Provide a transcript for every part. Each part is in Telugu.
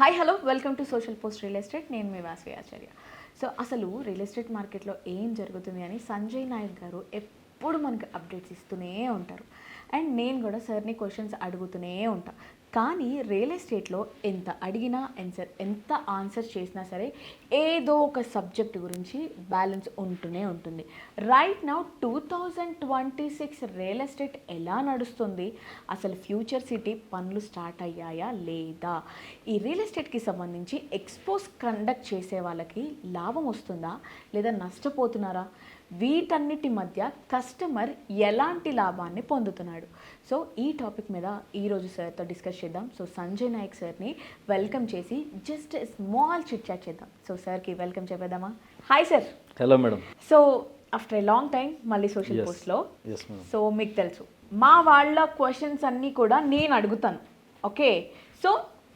Hi hello welcome to social post real estate. నేను మీ వాసవి ఆచార్య. సో అసలు రియల్ ఎస్టేట్ మార్కెట్లో ఏం జరుగుతుంది అని సంజయ్ నాయక్ గారు ఎప్పుడు మనకు అప్డేట్స్ ఇస్తూనే ఉంటారు. అండ్ నేను కూడా సార్ని క్వశ్చన్స్ అడుగుతూనే ఉంటాను. కానీ రియల్ ఎస్టేట్లో ఎంత అడిగినా ఎంత ఆన్సర్ చేసినా సరే ఏదో ఒక సబ్జెక్ట్ గురించి బ్యాలెన్స్ ఉంటూనే ఉంటుంది. రైట్ నౌ 2026 రియల్ ఎస్టేట్ ఎలా నడుస్తుంది, అసలు ఫ్యూచర్ సిటీ పనులు స్టార్ట్ అయ్యాయా లేదా, ఈ రియల్ ఎస్టేట్కి సంబంధించి ఎక్స్పోజ్ కండక్ట్ చేసే వాళ్ళకి లాభం వస్తుందా లేదా నష్టపోతున్నారా, వీటన్నిటి మధ్య కస్టమర్ ఎలాంటి లాభాన్ని పొందుతున్నాడు. సో ఈ టాపిక్ మీద ఈరోజు సార్తో డిస్కస్ చేద్దాం. సో సంజయ్ నాయక్ సార్ని వెల్కమ్ చేసి జస్ట్ స్మాల్ చిట్ చాట్ చేద్దాం. సో సార్కి వెల్కమ్ చెప్పేద్దామా? Hi sir. Hello madam. So after a long time మళ్ళీ సోషల్ పోస్ట్లో. సో మీకు తెలుసు మా వాళ్ళ క్వశ్చన్స్ అన్నీ కూడా నేను అడుగుతాను. ఓకే, సో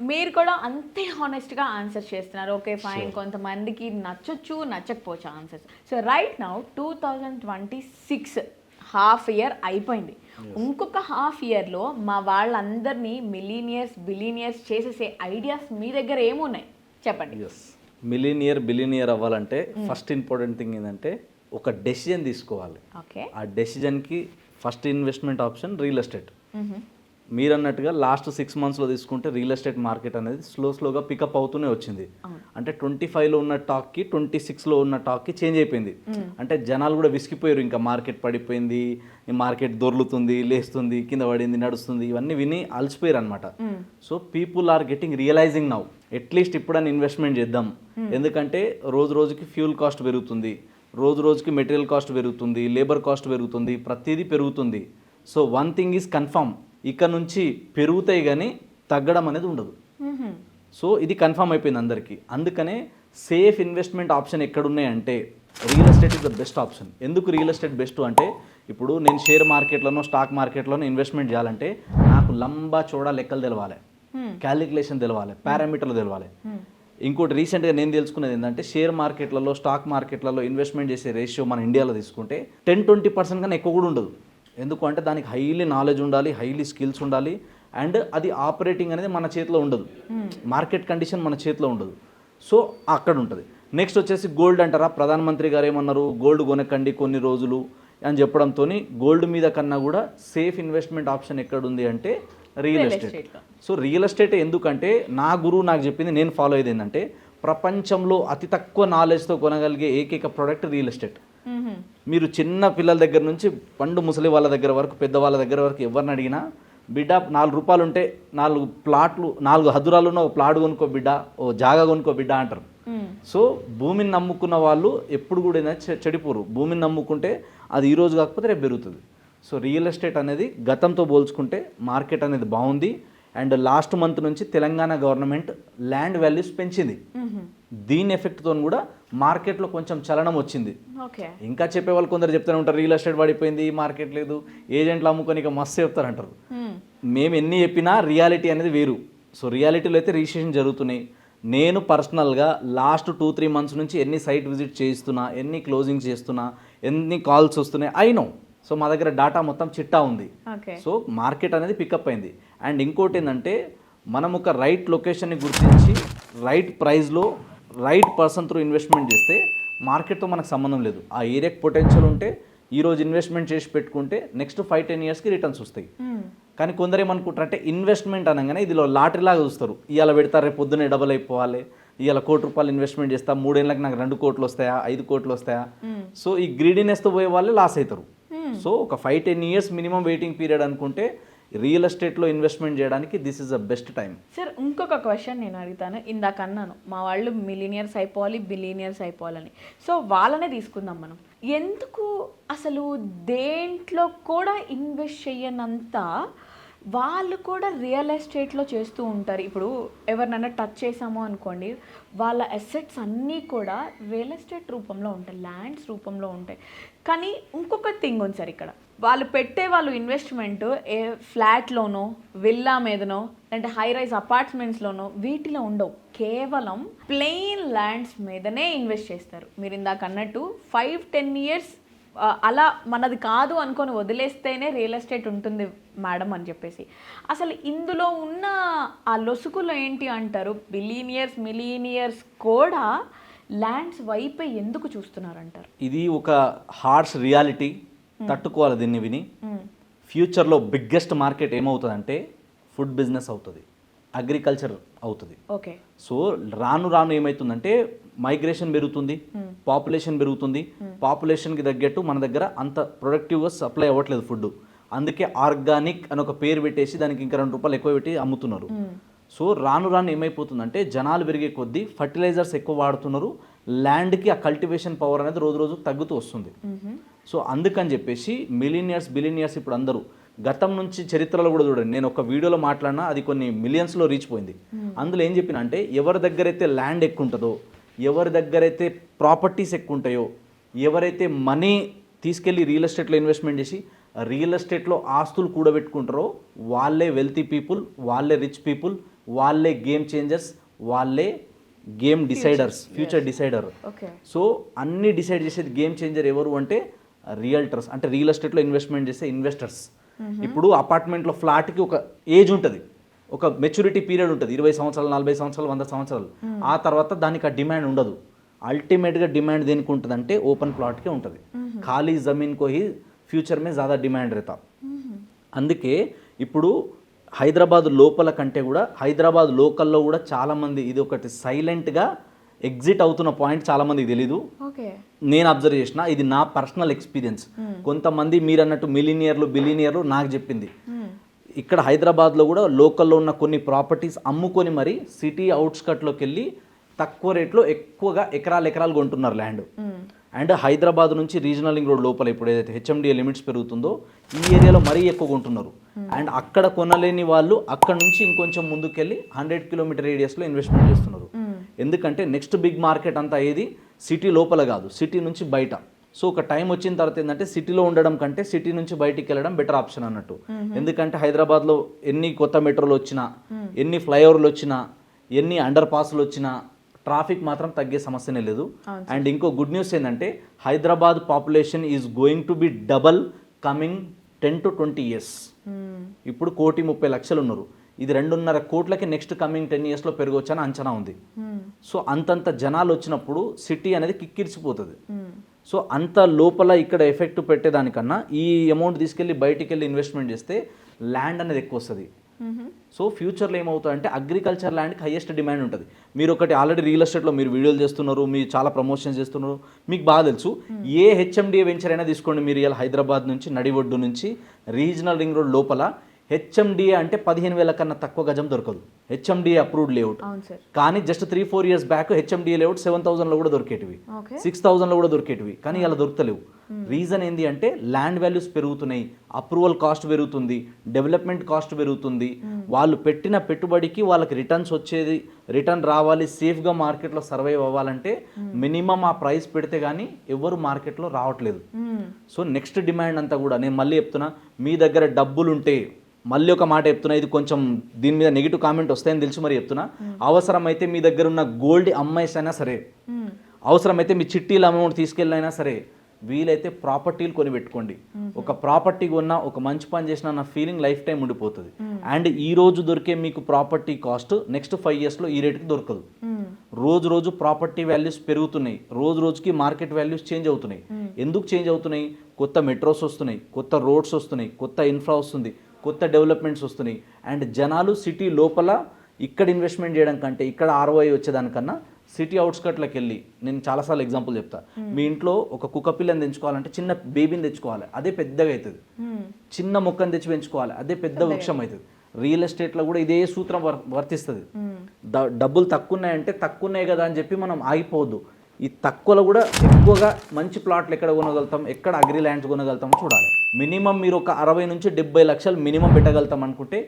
మీరు కూడా అంతే హానెస్ట్గా ఆన్సర్ చేస్తున్నారు. ఓకే ఫైన్, కొంతమందికి నచ్చొచ్చు నచ్చకపోవచ్చు answers. So right now 2026 half year అయిపోయింది. ఇంకొక హాఫ్ ఇయర్లో మా వాళ్ళందరినీ మిలీనియర్స్ బిలీనియర్స్ చేసేసే ఐడియాస్ మీ దగ్గర ఏమున్నాయి చెప్పండి. బిలీనియర్ అవ్వాలంటే ఫస్ట్ ఇంపార్టెంట్ థింగ్ ఏంటంటే ఒక డెసిజన్ తీసుకోవాలి. ఓకే, ఆ డెసిజన్కి first investment option real estate. మీరు అన్నట్టుగా లాస్ట్ 6 monthsలో తీసుకుంటే రియల్ ఎస్టేట్ మార్కెట్ అనేది స్లోగా పికప్ అవుతూనే వచ్చింది. అంటే 25లో ఉన్న టాక్కి 26లో ఉన్న టాక్కి చేంజ్ అయిపోయింది. అంటే జనాలు కూడా విసిగిపోయారు, ఇంకా మార్కెట్ పడిపోయింది, ఈ మార్కెట్ దొర్లుతుంది, లేస్తుంది, కింద పడింది, నడుస్తుంది, ఇవన్నీ విని అలసిపోయారు అనమాట. So people are getting realising now at least ఇప్పుడని ఇన్వెస్ట్మెంట్ చేద్దాం. ఎందుకంటే రోజుకి ఫ్యూల్ కాస్ట్ పెరుగుతుంది, రోజుకి మెటీరియల్ కాస్ట్ పెరుగుతుంది, లేబర్ కాస్ట్ పెరుగుతుంది, ప్రతిదీ పెరుగుతుంది. So one thing is confirm, ఇక్కడ నుంచి పెరుగుతాయి కానీ తగ్గడం అనేది ఉండదు. సో ఇది కన్ఫర్మ్ అయిపోయింది అందరికీ. అందుకనే సేఫ్ ఇన్వెస్ట్మెంట్ ఆప్షన్ ఎక్కడున్నాయంటే real estate is the best option. ఎందుకు రియల్ ఎస్టేట్ బెస్ట్ అంటే, ఇప్పుడు నేను షేర్ మార్కెట్లోనో స్టాక్ మార్కెట్లోనో ఇన్వెస్ట్మెంట్ చేయాలంటే నాకు లంబా చోడా లెక్కలు తెలవాలి, క్యాలిక్యులేషన్ తెలవాలి, పారామీటర్లు తెలవాలి. ఇంకోటి రీసెంట్గా నేను తెలుసుకునేది ఏంటంటే, షేర్ మార్కెట్లలో స్టాక్ మార్కెట్లలో ఇన్వెస్ట్మెంట్ చేసే రేషియో మన ఇండియాలో తీసుకుంటే 10-20% కన్నా ఎక్కువ కూడా ఉండదు. ఎందుకు అంటే దానికి హైలీ నాలెడ్జ్ ఉండాలి, హైలీ స్కిల్స్ ఉండాలి, అండ్ అది ఆపరేటింగ్ అనేది మన చేతిలో ఉండదు, మార్కెట్ కండిషన్ మన చేతిలో ఉండదు. సో అక్కడ ఉంటుంది. నెక్స్ట్ వచ్చేసి గోల్డ్ అంటారా, ప్రధానమంత్రి గారు ఏమన్నారు, గోల్డ్ కొనకండి కొన్ని రోజులు అని చెప్పడంతో గోల్డ్ మీద కన్నా కూడా సేఫ్ ఇన్వెస్ట్మెంట్ ఆప్షన్ ఎక్కడుంది అంటే real estate. So real estate ఎందుకంటే నా గురువు నాకు చెప్పింది, నేను ఫాలో అయ్యేది ఏంటంటే, ప్రపంచంలో అతి తక్కువ నాలెడ్జ్తో కొనగలిగే ఏకైక ప్రోడక్ట్ రియల్ ఎస్టేట్. మీరు చిన్న పిల్లల దగ్గర నుంచి పండు ముసలి వాళ్ళ దగ్గర వరకు, పెద్దవాళ్ళ దగ్గర వరకు ఎవరిని అడిగినా, బిడ్డ 4 రూపాయలు ఉంటే 4 ప్లాట్లు, 4 హద్దురాలు ఉన్న ఒక ప్లాట్ కొనుక్కో బిడ్డ, ఓ జాగా కొనుక్కో బిడ్డ అంటారు. సో భూమిని నమ్ముకున్న వాళ్ళు ఎప్పుడు కూడా చెడిపోరు. భూమిని నమ్ముకుంటే అది ఈరోజు కాకపోతే రేపు పెరుగుతుంది. సో రియల్ ఎస్టేట్ అనేది గతంతో పోల్చుకుంటే మార్కెట్ అనేది బాగుంది. అండ్ లాస్ట్ మంత్ నుంచి తెలంగాణ గవర్నమెంట్ ల్యాండ్ వాల్యూస్ పెంచింది. దీని ఎఫెక్ట్తో కూడా మార్కెట్లో కొంచెం చలనం వచ్చింది. ఇంకా చెప్పే వాళ్ళు కొందరు చెప్తూనే ఉంటారు, రియల్ ఎస్టేట్ పడిపోయింది, మార్కెట్ లేదు, ఏజెంట్లు అమ్ముకొని ఇక మస్తు చెప్తారంటారు. మేము ఎన్ని చెప్పినా రియాలిటీ అనేది వేరు. సో రియాలిటీలో అయితే రిజిస్ట్రేషన్ జరుగుతున్నాయి. నేను పర్సనల్గా లాస్ట్ 2-3 months నుంచి ఎన్ని సైట్ విజిట్ చేస్తున్నా, ఎన్ని క్లోజింగ్స్ చేస్తున్నా, ఎన్ని కాల్స్ వస్తున్నాయి ఐ నో. సో మా దగ్గర డాటా మొత్తం చిట్టా ఉంది. సో మార్కెట్ అనేది పికప్ అయింది. అండ్ ఇంకోటి ఏంటంటే, మనం ఒక రైట్ లొకేషన్ని గుర్తించి రైట్ ప్రైస్లో రైట్ పర్సన్ త్రూ ఇన్వెస్ట్మెంట్ చేస్తే మార్కెట్తో మనకు సంబంధం లేదు. ఆ ఏరియాకి పొటెన్షియల్ ఉంటే ఈరోజు ఇన్వెస్ట్మెంట్ చేసి పెట్టుకుంటే నెక్స్ట్ 5-10 yearsకి రిటర్న్స్ వస్తాయి. కానీ కొందరు ఏమనుకుంటారు అంటే, ఇన్వెస్ట్మెంట్ అనగానే ఇదిలో లాటరీలాగా చూస్తారు. ఇవాళ పెడతారు, రేపు పొద్దున్నే డబల్ అయిపోవాలి, ఇవాళ ₹1,00,00,000 ఇన్వెస్ట్మెంట్ చేస్తా, 3 ఏళ్ళకి నాకు 2 కోట్లు వస్తాయా, 5 కోట్లు వస్తాయా. సో ఈ గ్రీడీనెస్తో పోయే వాళ్ళే లాస్ అవుతారు. సో ఒక 5-10 years మినిమం వెయిటింగ్ పీరియడ్ అనుకుంటే రియల్ ఎస్టేట్లో ఇన్వెస్ట్మెంట్ చేయడానికి this is the best time. Sir ఇంకొక క్వశ్చన్ నేను అడుగుతాను. ఇందాక అన్నాను మా వాళ్ళు మిలీనియర్స్ అయిపోవాలి, బిలీనియర్స్ అయిపోవాలని. సో వాళ్ళనే తీసుకుందాం మనం. ఎందుకు అసలు దేంట్లో కూడా ఇన్వెస్ట్ చేయనంత వాళ్ళు కూడా రియల్ ఎస్టేట్లో చేస్తూ ఉంటారు. ఇప్పుడు ఎవరినైనా టచ్ చేసామో అనుకోండి, వాళ్ళ అసెట్స్ అన్నీ కూడా రియల్ ఎస్టేట్ రూపంలో ఉంటాయి, ల్యాండ్స్ రూపంలో ఉంటాయి. కానీ ఇంకొక థింగ్ ఉంది సార్, ఇక్కడ వాళ్ళు ఇన్వెస్ట్మెంట్ ఫ్లాట్లోనో, విల్లా మీదనో, అంటే హై రైజ్ అపార్ట్మెంట్స్లోనో వీటిలో ఉండవు. కేవలం ప్లెయిన్ ల్యాండ్స్ మీదనే ఇన్వెస్ట్ చేస్తారు. మీరు ఇందాక అన్నట్టు 5-10 years అలా మనది కాదు అనుకొని వదిలేస్తేనే రియల్ ఎస్టేట్ ఉంటుంది మేడం అని చెప్పేసి, అసలు ఇందులో ఉన్న ఆ లొసుకులు ఏంటి అంటారు? బిలీనియర్స్ మిలీనియర్స్ కూడా ల్యాండ్స్ వైపే ఎందుకు చూస్తున్నారంటారు? ఇది ఒక హార్డ్స్ రియాలిటీ, తట్టుకోవాలి దీన్ని విని. ఫ్యూచర్లో బిగ్గెస్ట్ మార్కెట్ ఏమవుతుందంటే ఫుడ్ బిజినెస్ అవుతుంది, అగ్రికల్చర్ అవుతుంది. ఓకే. సో రాను రాను ఏమవుతుందంటే మైగ్రేషన్ పెరుగుతుంది, పాపులేషన్ పెరుగుతుంది. పాపులేషన్కి తగ్గట్టు మన దగ్గర అంత ప్రొడక్టివ్గా సప్లై అవ్వట్లేదు ఫుడ్. అందుకే ఆర్గానిక్ అని ఒక పేరు పెట్టేసి దానికి ఇంకా ₹2 ఎక్కువ పెట్టి అమ్ముతున్నారు. సో రాను రాను ఏమైపోతుందంటే జనాలు పెరిగే కొద్దీ ఫర్టిలైజర్స్ ఎక్కువ వాడుతున్నారు, ల్యాండ్కి ఆ కల్టివేషన్ పవర్ అనేది రోజు రోజు తగ్గుతూ వస్తుంది. సో అందుకని చెప్పేసి మిలీనియర్స్ బిలీనియర్స్ ఇప్పుడు అందరూ గతం నుంచి చరిత్రలో కూడా చూడండి, నేను ఒక వీడియోలో మాట్లాడినా అది కొన్ని మిలియన్స్లో రీచ్ పోయింది. అందులో ఏం చెప్పిన అంటే ఎవరి దగ్గర అయితే ల్యాండ్ ఎక్కువ ఉంటుందో, ఎవరి దగ్గర అయితే ప్రాపర్టీస్ ఎక్కువ ఉంటాయో, ఎవరైతే మనీ తీసుకెళ్ళి రియల్ ఎస్టేట్లో ఇన్వెస్ట్మెంట్ చేసి రియల్ ఎస్టేట్లో ఆస్తులు కూడబెట్టుకుంటారో వాళ్ళే వెల్తీ పీపుల్, వాళ్ళే రిచ్ పీపుల్, వాళ్ళే గేమ్ చేంజర్స్, వాళ్ళే game deciders, future decider. So అన్నీ డిసైడ్ చేసేది గేమ్ చేంజర్ ఎవరు అంటే రియల్టర్స్, అంటే రియల్ ఎస్టేట్లో ఇన్వెస్ట్మెంట్ చేసే ఇన్వెస్టర్స్. ఇప్పుడు అపార్ట్మెంట్లో ఫ్లాట్కి ఒక ఏజ్ ఉంటుంది, ఒక మెచ్యూరిటీ పీరియడ్ ఉంటుంది, 20 సంవత్సరాలు 40 సంవత్సరాలు 100 సంవత్సరాలు. ఆ తర్వాత దానికి ఆ డిమాండ్ ఉండదు. అల్టిమేట్గా డిమాండ్ దేనికి ఉంటుంది అంటే ఓపెన్ ప్లాట్కే ఉంటుంది. ఖాళీ జమీన్ కో హీ ఫ్యూచర్ మే ज़्यादा డిమాండ్ रहता. అందుకే ఇప్పుడు హైదరాబాద్ లోపల కంటే కూడా హైదరాబాద్ లోకల్లో కూడా చాలామంది ఇది ఒకటి సైలెంట్గా ఎగ్జిట్ అవుతున్న పాయింట్ చాలామందికి తెలీదు. నేను అబ్జర్వ్ చేసిన, ఇది నా పర్సనల్ ఎక్స్పీరియన్స్. కొంతమంది మీరు అన్నట్టు మిలీనియర్లు బిలీనియర్లు నాకు చెప్పింది. ఇక్కడ హైదరాబాద్లో కూడా లోకల్లో ఉన్న కొన్ని ప్రాపర్టీస్ అమ్ముకొని మరి సిటీ అవుట్స్కట్లోకి వెళ్ళి తక్కువ రేట్లో ఎక్కువగా ఎకరాలు కొంటున్నారు ల్యాండ్. అండ్ హైదరాబాద్ నుంచి రీజనల్ రింగ్ రోడ్ లోపల ఇప్పుడు ఏదైతే హెచ్ఎండిఏ లిమిట్స్ పెరుగుతుందో ఈ ఏరియాలో మరీ ఎక్కువ కొంటున్నారు. అండ్ అక్కడ కొనలేని వాళ్ళు అక్కడ నుంచి ఇంకొంచెం ముందుకెళ్ళి 100 కిలోమీటర్ రేడియస్లో ఇన్వెస్ట్మెంట్ చేస్తున్నారు. ఎందుకంటే నెక్స్ట్ బిగ్ మార్కెట్ అంతా ఏది సిటీ లోపల కాదు, సిటీ నుంచి బయట. సో ఒక టైం వచ్చిన తర్వాత ఏంటంటే సిటీలో ఉండడం కంటే సిటీ నుంచి బయటికి వెళ్ళడం బెటర్ ఆప్షన్ అన్నట్టు. ఎందుకంటే హైదరాబాద్లో ఎన్ని కొత్త మెట్రోలు వచ్చినా, ఎన్ని ఫ్లైఓవర్లు వచ్చినా, ఎన్ని అండర్ పాస్లు వచ్చినా ట్రాఫిక్ మాత్రం తగ్గే సమస్యనే లేదు. అండ్ ఇంకో గుడ్ న్యూస్ ఏంటంటే Hyderabad population is going to be double coming 10 to 20 years. ఇప్పుడు 1,30,00,000 ఉన్నారు. ఇది 2.5 కోట్లకి నెక్స్ట్ కమింగ్ 10 yearsలో పెరగవచ్చు అని అంచనా ఉంది. సో అంతంత జనాలు వచ్చినప్పుడు సిటీ అనేది కిక్కిరిసిపోతుంది. సో అంత లోపల ఇక్కడ ఎఫెక్ట్ పెట్టేదానికన్నా ఈ అమౌంట్ తీసుకెళ్ళి బయటికి వెళ్ళి ఇన్వెస్ట్మెంట్ చేస్తే ల్యాండ్ అనేది ఎక్కువ వస్తుంది. సో ఫ్యూచర్లో ఏమవుతుందంటే అగ్రికల్చర్ ల్యాండ్కి హైయెస్ట్ డిమాండ్ ఉంటుంది. మీరు ఒకటి ఆల్రెడీ రియల్ ఎస్టేట్లో మీరు వీడియోలు చేస్తున్నారు, మీరు చాలా ప్రమోషన్స్ చేస్తున్నారు, మీకు బాగా తెలుసు. ఏ హెచ్ఎండిఏ వెంచర్ అయినా తీసుకోండి మీరు, ఇలా హైదరాబాద్ నుంచి నడిఒడ్డు నుంచి రీజనల్ రింగ్ రోడ్ లోపల హెచ్ఎండిఏ అంటే 15,000 కన్నా తక్కువ గజం దొరకదు. HMDA approved layout. కానీ just 3-4 years back HMDA layout 7,000లో కూడా దొరికేటివి, 6,000లో కూడా దొరికేటివి, కానీ ఇలా దొరకలేవు. రీజన్ ఏంటి అంటే ల్యాండ్ వాల్యూస్ పెరుగుతున్నాయి, అప్రూవల్ కాస్ట్ పెరుగుతుంది, డెవలప్మెంట్ కాస్ట్ పెరుగుతుంది. వాళ్ళు పెట్టిన పెట్టుబడికి వాళ్ళకి రిటర్న్ రావాలి, సేఫ్గా మార్కెట్లో సర్వైవ్ అవ్వాలంటే మినిమం ఆ ప్రైస్ పెడితే కానీ ఎవరు మార్కెట్లో రావట్లేదు. సో నెక్స్ట్ డిమాండ్ అంతా కూడా నేను మళ్ళీ చెప్తున్నా, మీ దగ్గర డబ్బులు ఉంటే, మళ్ళీ ఒక మాట చెప్తున్నా, ఇది కొంచెం దీని మీద నెగిటివ్ కామెంట్ వస్తాయని తెలిసి మరి చెప్తున్నా, అవసరమైతే మీ దగ్గర ఉన్న గోల్డ్ అమ్మాయిసైనా సరే, అవసరమైతే మీ చిట్టీల అమౌంట్ తీసుకెళ్ళినైనా సరే, వీలైతే ప్రాపర్టీలు కొని పెట్టుకోండి. ఒక ప్రాపర్టీ కొన్నా, ఒక మంచి పని చేసినా నా ఫీలింగ్ లైఫ్ టైం ఉండిపోతుంది. అండ్ ఈ రోజు దొరికే మీకు ప్రాపర్టీ కాస్ట్ నెక్స్ట్ 5 yearsలో ఈ రేటుకి దొరకదు. రోజు ప్రాపర్టీ వాల్యూస్ పెరుగుతున్నాయి, రోజుకి మార్కెట్ వాల్యూస్ చేంజ్ అవుతున్నాయి. ఎందుకు చేంజ్ అవుతున్నాయి? కొత్త మెట్రోస్ వస్తున్నాయి, కొత్త రోడ్స్ వస్తున్నాయి, కొత్త ఇన్ఫ్రా వస్తుంది, కొత్త డెవలప్మెంట్స్ వస్తున్నాయి. అండ్ జనాలు సిటీ లోపల ఇక్కడ ఇన్వెస్ట్మెంట్ చేయడం కంటే ఇక్కడ ROI వచ్చేదానికన్నా సిటీ అవుట్స్కట్లోకి వెళ్ళి, నేను చాలాసార్లు ఎగ్జాంపుల్ చెప్తా, మీ ఇంట్లో ఒక కుక్క పిల్లని తెచ్చుకోవాలంటే చిన్న బేబీని తెచ్చుకోవాలి, అదే పెద్దగా అవుతుంది. చిన్న మొక్కను తెచ్చి పెంచుకోవాలి, అదే పెద్ద వృక్షం అవుతుంది. రియల్ ఎస్టేట్లో కూడా ఇదే సూత్రం వర్తిస్తుంది. డబ్బులు తక్కువ ఉన్నాయంటే తక్కువ ఉన్నాయి కదా అని చెప్పి మనం ఆగిపోవద్దు. ఈ తక్కువలో కూడా ఎక్కువగా మంచి ప్లాట్లు ఎక్కడ కొనగలుగుతాం, ఎక్కడ అగ్రి ల్యాండ్స్ కొనగలుగుతామో చూడాలి. మినిమం మీరు ఒక 60 నుంచి 70 లక్షలు మినిమం పెట్టగలుగుతాం అనుకుంటే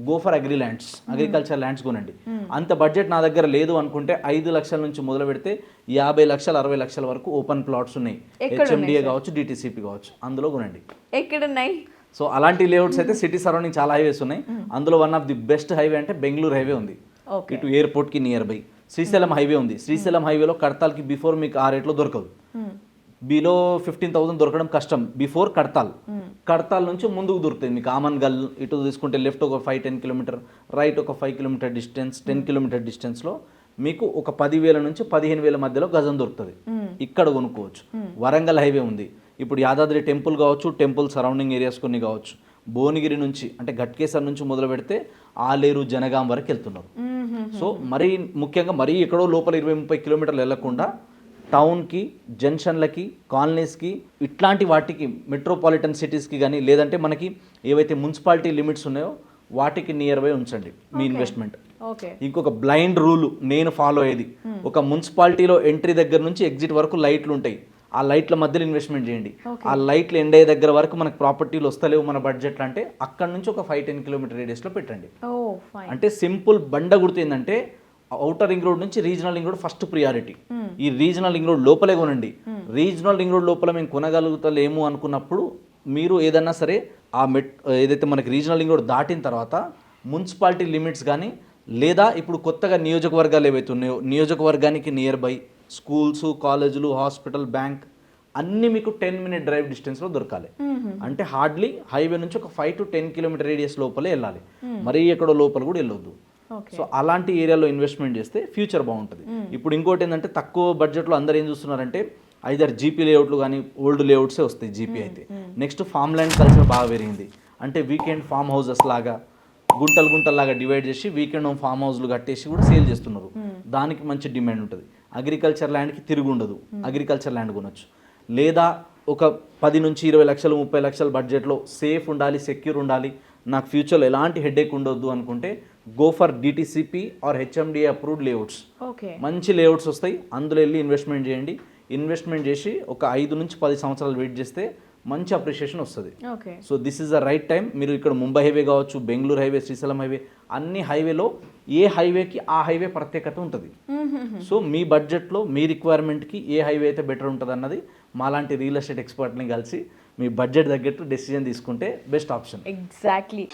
go for agri lands, agriculture lands కొనండి. అంత బడ్జెట్ నా దగ్గర లేదు అనుకుంటే 5 లక్షల నుంచి మొదలు పెడితే 50 లక్షలు 60 లక్షల వరకు ఓపెన్ ప్లాట్స్ ఉన్నాయి. హెచ్ఎండిఏ కావచ్చు, డిటిసిపి కావచ్చు, అందులో కొనండి. ఎక్కడున్నాయి? సో అలాంటి లేఅవుట్స్ అయితే సిటీ సరౌండింగ్ చాలా హైవేస్ ఉన్నాయి. అందులో one of the best highway అంటే బెంగళూరు హైవే ఉంది, ఇటు ఎయిర్పోర్ట్కి నియర్ బై. శ్రీశైలం హైవే ఉంది, శ్రీశైలం హైవేలో కడతాల్కి బిఫోర్ మీకు ఆ రేట్లో దొరకదు. బిలో 15,000 దొరకడం కష్టం బిఫోర్ కడతాల్. కడతాల్ నుంచి ముందుకు దొరుకుతుంది మీకు ఆమన్గల్, ఇటు తీసుకుంటే లెఫ్ట్ ఒక 5-10 కిలోమీటర్, రైట్ ఒక 5 కిలోమీటర్ డిస్టెన్స్, 10 కిలోమీటర్ డిస్టెన్స్లో మీకు ఒక 10,000 నుంచి 15,000 మధ్యలో గజం దొరుకుతుంది. ఇక్కడ కొనుక్కోవచ్చు. వరంగల్ హైవే ఉంది, ఇప్పుడు యాదాద్రి టెంపుల్ కావచ్చు, టెంపుల్ సరౌండింగ్ ఏరియాస్ కొన్ని కావచ్చు, భువనగిరి నుంచి అంటే ఘట్కేసర్ నుంచి మొదలు పెడితే ఆలేరు జనగాం వరకు వెళ్తున్నారు. సో మరీ ముఖ్యంగా మరీ ఎక్కడో లోపల 20-30 కిలోమీటర్లు వెళ్లకుండా టౌన్కి, జంక్షన్లకి, కాలనీస్కి, ఇట్లాంటి వాటికి మెట్రోపాలిటన్ సిటీస్కి కానీ లేదంటే మనకి ఏవైతే మున్సిపాలిటీ లిమిట్స్ ఉన్నాయో వాటికి నియర్ బై ఉంచండి మీ ఇన్వెస్ట్మెంట్. ఇంకొక బ్లైండ్ రూల్ నేను ఫాలో అయ్యేది, ఒక మున్సిపాలిటీలో ఎంట్రీ దగ్గర నుంచి ఎగ్జిట్ వరకు లైట్లు ఉంటాయి, ఆ లైట్ల మధ్యలో ఇన్వెస్ట్మెంట్ చేయండి. ఆ లైట్లు ఎండ్ అయ్యే దగ్గర వరకు మనకు ప్రాపర్టీలు వస్తలేవు మన బడ్జెట్లో అంటే అక్కడ నుంచి ఒక 5-10 కిలోమీటర్ రేడియస్లో పెట్టండి. అంటే సింపుల్ బండ గుర్తు ఏంటంటే ఔటర్ రింగ్ రోడ్ నుంచి regional ring road first priority. ఈ రీజనల్ రింగ్ రోడ్ లోపలే కొనండి. రీజనల్ రింగ్ రోడ్ లోపల మేము కొనగలుగుతలేము అనుకున్నప్పుడు మీరు ఏదన్నా సరే ఆ ఏదైతే మనకి రీజనల్ రింగ్ రోడ్ దాటిన తర్వాత మున్సిపాలిటీ లిమిట్స్ కానీ లేదా ఇప్పుడు కొత్తగా నియోజకవర్గాలు ఏవైతే ఉన్నాయో నియోజకవర్గానికి నియర్ బై స్కూల్స్, కాలేజీలు, హాస్పిటల్, బ్యాంక్ అన్నీ మీకు 10 minute డ్రైవ్ డిస్టెన్స్లో దొరకాలి. అంటే హార్డ్లీ హైవే నుంచి ఒక 5-10 కిలోమీటర్ రేడియస్ లోపలే వెళ్ళాలి, మరీ ఎక్కడో లోపల కూడా వెళ్ళొద్దు. సో అలాంటి ఏరియాలో ఇన్వెస్ట్మెంట్ చేస్తే ఫ్యూచర్ బాగుంటుంది. ఇప్పుడు ఇంకోటి ఏంటంటే తక్కువ బడ్జెట్లో అందరు ఏం చూస్తున్నారంటే ఐదర్ జీపీ లేఅవుట్లు కానీ ఓల్డ్ లేఅవుట్సే వస్తాయి జీపీ అయితే. నెక్స్ట్ ఫామ్ ల్యాండ్ కల్చర్ బాగా పెరిగింది. అంటే వీకెండ్ ఫామ్ హౌసెస్ లాగా గుంటల్లాగా డివైడ్ చేసి వీకెండ్ ఫామ్ హౌస్లు కట్టేసి కూడా సేల్ చేస్తున్నారు. దానికి మంచి డిమాండ్ ఉంటుంది. అగ్రికల్చర్ ల్యాండ్కి తిరిగి ఉండదు, అగ్రికల్చర్ ల్యాండ్ కొనొచ్చు. లేదా ఒక 10 నుంచి 20 లక్షలు 30 లక్షల బడ్జెట్లో సేఫ్ ఉండాలి, సెక్యూర్ ఉండాలి, నాకు ఫ్యూచర్లో ఎలాంటి హెడేక్ ఉండొద్దు అనుకుంటే go for DTCP or HMDA approved layouts. మంచి లేఅవుట్స్ వస్తాయి, అందులో వెళ్ళి ఇన్వెస్ట్మెంట్ చేయండి. ఇన్వెస్ట్మెంట్ చేసి ఒక 5 నుంచి 10 సంవత్సరాలు వెయిట్ చేస్తే మంచి అప్రిషియేషన్ వస్తుంది. So this is the right time. మీరు ఇక్కడ ముంబై హైవే కావచ్చు, బెంగళూరు హైవే, శ్రీశైలం హైవే, అన్ని హైవేలో ఏ హైవేకి ఆ హైవే ప్రత్యేకత ఉంటుంది. సో మీ బడ్జెట్లో మీ రిక్వైర్మెంట్కి ఏ హైవే అయితే బెటర్ ఉంటుంది అన్నది మాలాంటి రియల్ ఎస్టేట్ ఎక్స్పర్ట్ని కలిసి మీ బడ్జెట్ తగ్గట్టు డెసిజన్ తీసుకుంటే బెస్ట్ ఆప్షన్. ఎగ్జాక్ట్లీ.